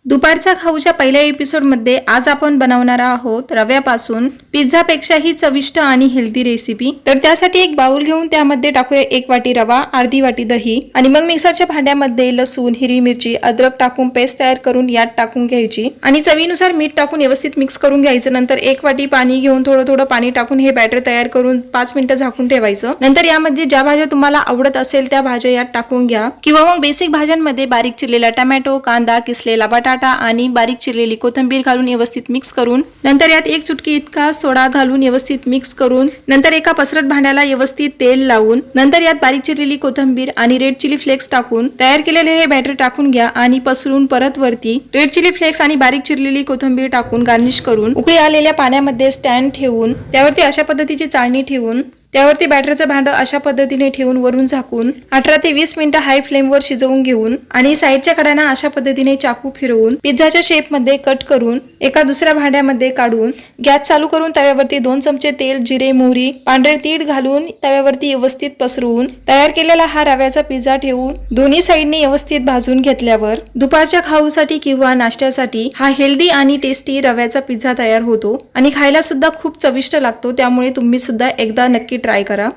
दुपारच्या खाऊच्या पहिल्या एपिसोडमध्ये आज आपण बनवणार आहोत रव्यापासून पिझ्झापेक्षाही चविष्ट आणि हेल्दी रेसिपी। तर त्यासाठी एक बाउल घेऊन त्यामध्ये टाकूया 1 वाटी रवा, अर्धी वाटी दही आणि मग मिक्सरच्या भांड्यामध्ये लसूण, हिरवी मिरची, अद्रक टाकून पेस्ट तयार करून यात टाकून घ्यायची आणि चवीनुसार मीठ टाकून व्यवस्थित मिक्स करून घ्यायचं। नंतर 1 वाटी पाणी घेऊन थोडं पाणी टाकून हे बॅटर तयार करून 5 मिनिटं झाकून ठेवायचं। नंतर यामध्ये ज्या भाज्या तुम्हाला आवडत असेल त्या भाज्या यात टाकून घ्या किंवा मग बेसिक भाज्यांमध्ये बारीक चिरलेला टोमॅटो, कांदा, किसलेला बटाटा आणि बारीक चिरलेली कोथिंबीर घालून व्यवस्थित मिक्स करून नंतर यात 1 चुटकी इतका सोडा घालून व्यवस्थित मिक्स करून नंतर एका पसरट भांड्याला व्यवस्थित तेल लावून नंतर यात बारीक चिरलेली कोथिंबीर आणि रेड चिली फ्लेक्स टाकून तयार केलेले हे बॅटर टाकून घ्या आणि पसरून परत वरती रेड चिली फ्लेक्स आणि बारीक चिरलेली कोथिंबीर टाकून गार्निश करून उकळी आलेल्या पाण्यामध्ये स्टँड ठेवून त्यावरती अशा पद्धतीची चाळणी ठेवून त्यावरती बॅटरचं भांडं अशा पद्धतीने ठेवून वरून झाकून 18 ते 20 मिनिटं हाय फ्लेमवर शिजवून घेऊन आणि साईडच्या कडांना अशा पद्धतीने चाकू फिरवून पिझ्झाच्या शेपमध्ये कट करून एका दुसऱ्या भांड्यामध्ये काढून गॅस चालू करून तव्यावरती 2 चमचे तेल, जिरे, मोहरी, पांढरे तीळ घालून तव्यावरती व्यवस्थित पसरवून तयार केलेला हा रव्याचा पिझ्झा ठेवून दोन्ही साईडने व्यवस्थित भाजून घेतल्यावर दुपारच्या खाऊसाठी किंवा नाश्त्यासाठी हा हेल्दी आणि टेस्टी रव्याचा पिझ्झा तयार होतो आणि खायला सुद्धा खूप चविष्ट लागतो। त्यामुळे तुम्ही सुद्धा एकदा नक्की ट्राय करा।